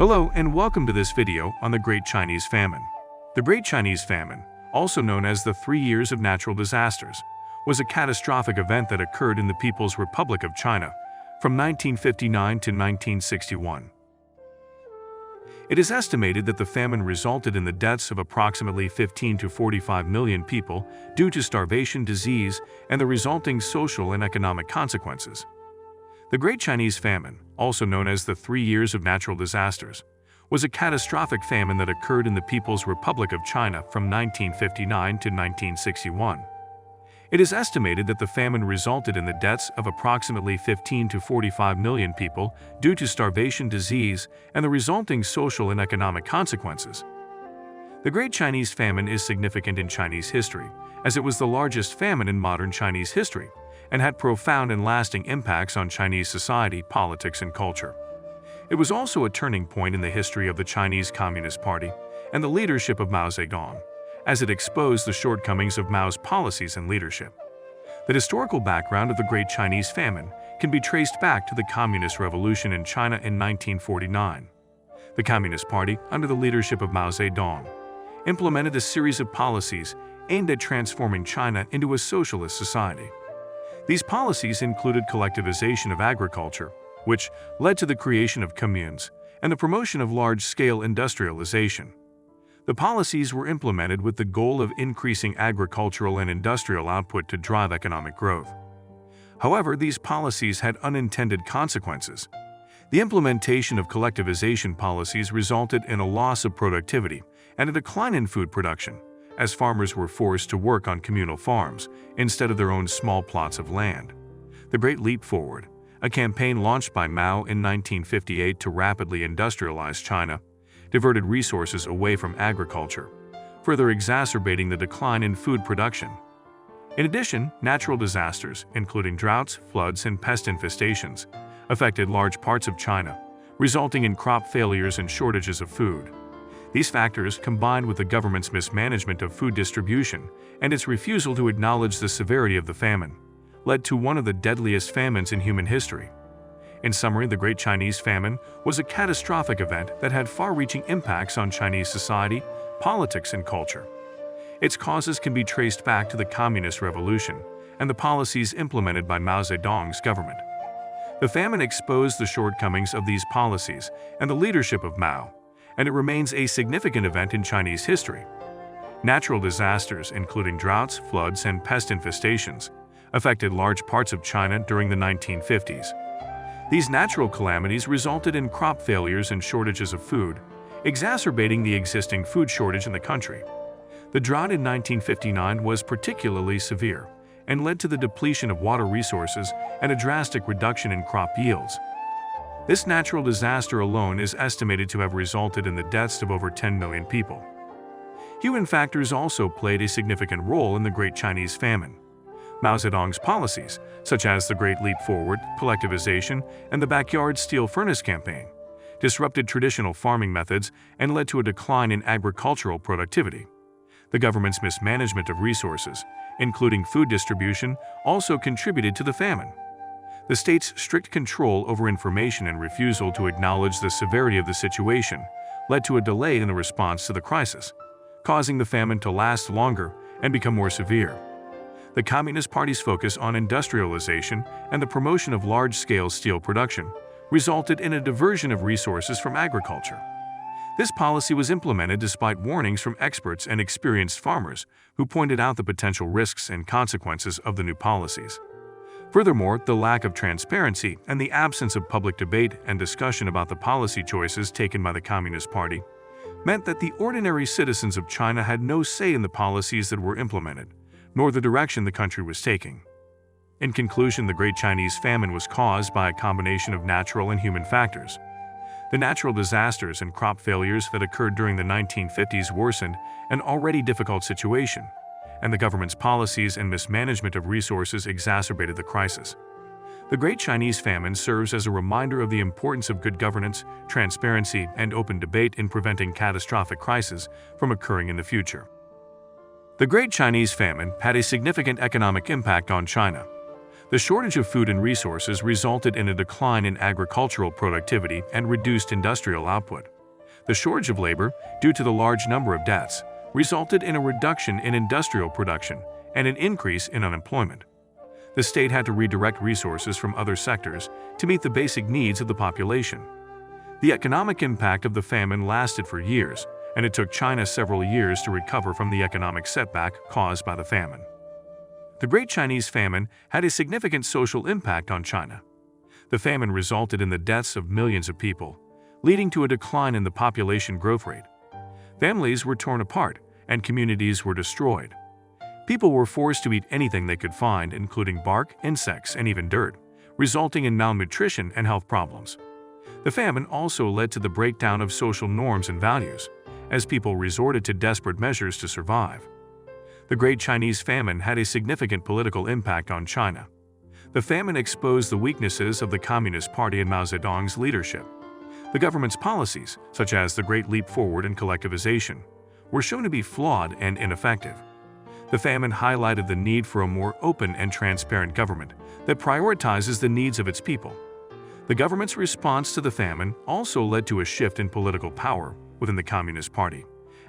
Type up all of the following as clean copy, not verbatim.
Hello and welcome to this video on the Great Chinese Famine. The Great Chinese Famine, also known as the 3 Years of Natural Disasters, was a catastrophic event that occurred in the People's Republic of China from 1959 to 1961. It is estimated that the famine resulted in the deaths of approximately 15 to 45 million people due to starvation, disease, and the resulting social and economic consequences. The Great Chinese Famine, also known as the 3 Years of Natural Disasters, was a catastrophic famine that occurred in the People's Republic of China from 1959 to 1961. It is estimated that the famine resulted in the deaths of approximately 15 to 45 million people due to starvation, disease, and the resulting social and economic consequences. The Great Chinese Famine is significant in Chinese history, as it was the largest famine in modern Chinese history and had profound and lasting impacts on Chinese society, politics, and culture. It was also a turning point in the history of the Chinese Communist Party and the leadership of Mao Zedong, as it exposed the shortcomings of Mao's policies and leadership. The historical background of the Great Chinese Famine can be traced back to the Communist Revolution in China in 1949. The Communist Party, under the leadership of Mao Zedong, implemented a series of policies aimed at transforming China into a socialist society. These policies included collectivization of agriculture, which led to the creation of communes, and the promotion of large-scale industrialization. The policies were implemented with the goal of increasing agricultural and industrial output to drive economic growth. However, these policies had unintended consequences. The implementation of collectivization policies resulted in a loss of productivity and a decline in food production, as farmers were forced to work on communal farms instead of their own small plots of land. The Great Leap Forward, a campaign launched by Mao in 1958 to rapidly industrialize China, diverted resources away from agriculture, further exacerbating the decline in food production. In addition, natural disasters, including droughts, floods, and pest infestations, affected large parts of China, resulting in crop failures and shortages of food. These factors, combined with the government's mismanagement of food distribution and its refusal to acknowledge the severity of the famine, led to one of the deadliest famines in human history. In summary, the Great Chinese Famine was a catastrophic event that had far-reaching impacts on Chinese society, politics, and culture. Its causes can be traced back to the Communist Revolution and the policies implemented by Mao Zedong's government. The famine exposed the shortcomings of these policies and the leadership of Mao, and it remains a significant event in Chinese history. Natural disasters, including droughts, floods, and pest infestations, affected large parts of China during the 1950s. These natural calamities resulted in crop failures and shortages of food, exacerbating the existing food shortage in the country. The drought in 1959 was particularly severe and led to the depletion of water resources and a drastic reduction in crop yields. This natural disaster alone is estimated to have resulted in the deaths of over 10 million people. Human factors also played a significant role in the Great Chinese Famine. Mao Zedong's policies, such as the Great Leap Forward, collectivization, and the backyard steel furnace campaign, disrupted traditional farming methods and led to a decline in agricultural productivity. The government's mismanagement of resources, including food distribution, also contributed to the famine. The state's strict control over information and refusal to acknowledge the severity of the situation led to a delay in the response to the crisis, causing the famine to last longer and become more severe. The Communist Party's focus on industrialization and the promotion of large-scale steel production resulted in a diversion of resources from agriculture. This policy was implemented despite warnings from experts and experienced farmers who pointed out the potential risks and consequences of the new policies. Furthermore, the lack of transparency and the absence of public debate and discussion about the policy choices taken by the Communist Party meant that the ordinary citizens of China had no say in the policies that were implemented, nor the direction the country was taking. In conclusion, the Great Chinese Famine was caused by a combination of natural and human factors. The natural disasters and crop failures that occurred during the 1950s worsened an already difficult situation, and the government's policies and mismanagement of resources exacerbated the crisis. The Great Chinese Famine serves as a reminder of the importance of good governance, transparency, and open debate in preventing catastrophic crises from occurring in the future. The Great Chinese Famine had a significant economic impact on China. The shortage of food and resources resulted in a decline in agricultural productivity and reduced industrial output. The shortage of labor, due to the large number of deaths, resulted in a reduction in industrial production and an increase in unemployment. The state had to redirect resources from other sectors to meet the basic needs of the population. The economic impact of the famine lasted for years, and it took China several years to recover from the economic setback caused by the famine. The Great Chinese Famine had a significant social impact on China. The famine resulted in the deaths of millions of people, leading to a decline in the population growth rate. Families were torn apart, and communities were destroyed. People were forced to eat anything they could find, including bark, insects, and even dirt, resulting in malnutrition and health problems. The famine also led to the breakdown of social norms and values, as people resorted to desperate measures to survive. The Great Chinese Famine had a significant political impact on China. The famine exposed the weaknesses of the Communist Party and Mao Zedong's leadership. The government's policies, such as the Great Leap Forward and collectivization, were shown to be flawed and ineffective. The famine highlighted the need for a more open and transparent government that prioritizes the needs of its people. The government's response to the famine also led to a shift in political power within the Communist Party,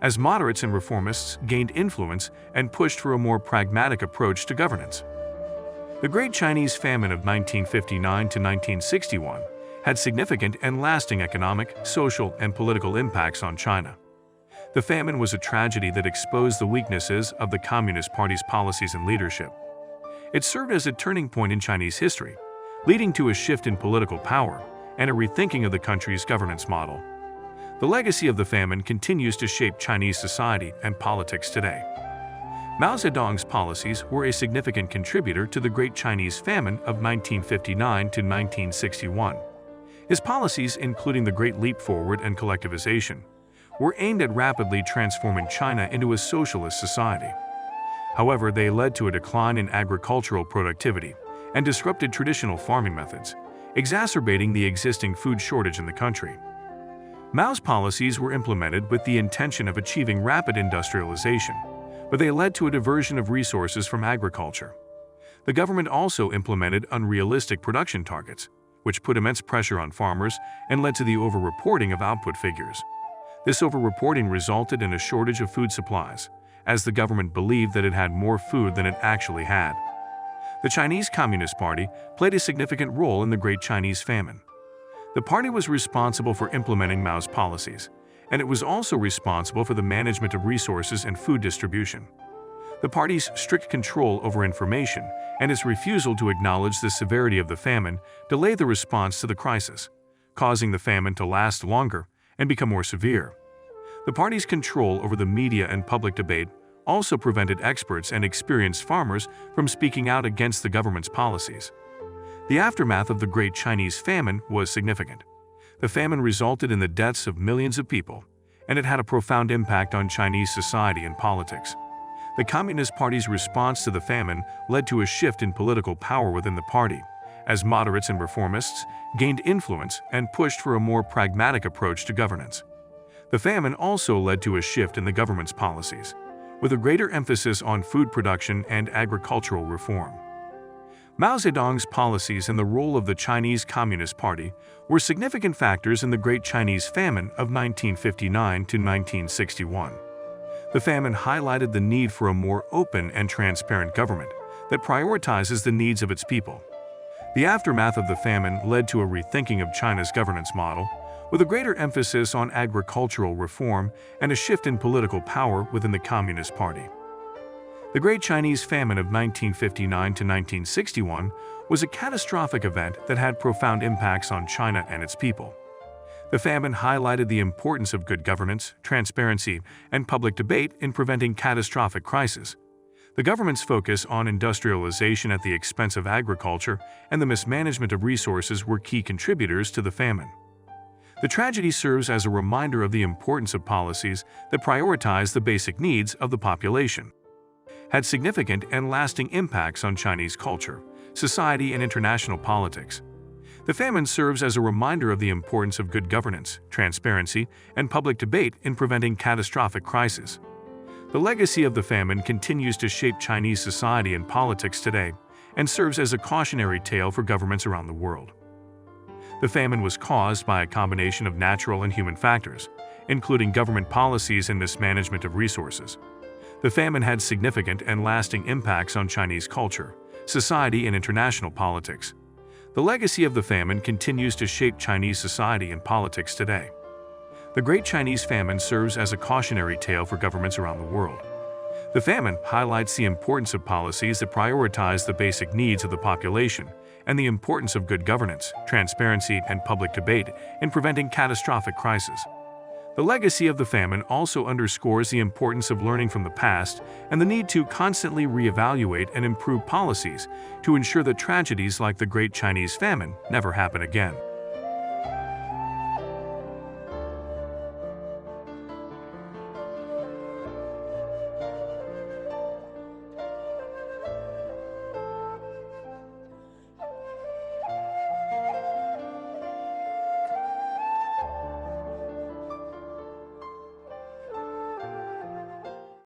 as moderates and reformists gained influence and pushed for a more pragmatic approach to governance. The Great Chinese Famine of 1959 to 1961 had significant and lasting economic, social, and political impacts on China. The famine was a tragedy that exposed the weaknesses of the Communist Party's policies and leadership. It served as a turning point in Chinese history, leading to a shift in political power and a rethinking of the country's governance model. The legacy of the famine continues to shape Chinese society and politics today. Mao Zedong's policies were a significant contributor to the Great Chinese Famine of 1959 to 1961. His policies, including the Great Leap Forward and collectivization, were aimed at rapidly transforming China into a socialist society. However, they led to a decline in agricultural productivity and disrupted traditional farming methods, exacerbating the existing food shortage in the country. Mao's policies were implemented with the intention of achieving rapid industrialization, but they led to a diversion of resources from agriculture. The government also implemented unrealistic production targets, which put immense pressure on farmers and led to the over-reporting of output figures. This over-reporting resulted in a shortage of food supplies, as the government believed that it had more food than it actually had. The Chinese Communist Party played a significant role in the Great Chinese Famine. The party was responsible for implementing Mao's policies, and it was also responsible for the management of resources and food distribution. The party's strict control over information and its refusal to acknowledge the severity of the famine delayed the response to the crisis, causing the famine to last longer and become more severe. The party's control over the media and public debate also prevented experts and experienced farmers from speaking out against the government's policies. The aftermath of the Great Chinese Famine was significant. The famine resulted in the deaths of millions of people, and it had a profound impact on Chinese society and politics. The Communist Party's response to the famine led to a shift in political power within the party, as moderates and reformists gained influence and pushed for a more pragmatic approach to governance. The famine also led to a shift in the government's policies, with a greater emphasis on food production and agricultural reform. Mao Zedong's policies and the role of the Chinese Communist Party were significant factors in the Great Chinese Famine of 1959 to 1961. The famine highlighted the need for a more open and transparent government that prioritizes the needs of its people. The aftermath of the famine led to a rethinking of China's governance model, with a greater emphasis on agricultural reform and a shift in political power within the Communist Party. The Great Chinese Famine of 1959 to 1961 was a catastrophic event that had profound impacts on China and its people. The famine highlighted the importance of good governance, transparency, and public debate in preventing catastrophic crises. The government's focus on industrialization at the expense of agriculture and the mismanagement of resources were key contributors to the famine. The tragedy serves as a reminder of the importance of policies that prioritize the basic needs of the population. Had significant and lasting impacts on Chinese culture, society, and international politics. The famine serves as a reminder of the importance of good governance, transparency, and public debate in preventing catastrophic crises. The legacy of the famine continues to shape Chinese society and politics today, and serves as a cautionary tale for governments around the world. The famine was caused by a combination of natural and human factors, including government policies and mismanagement of resources. The famine had significant and lasting impacts on Chinese culture, society, and international politics. The legacy of the famine continues to shape Chinese society and politics today. The Great Chinese Famine serves as a cautionary tale for governments around the world. The famine highlights the importance of policies that prioritize the basic needs of the population and the importance of good governance, transparency, and public debate in preventing catastrophic crises. The legacy of the famine also underscores the importance of learning from the past and the need to constantly reevaluate and improve policies to ensure that tragedies like the Great Chinese Famine never happen again.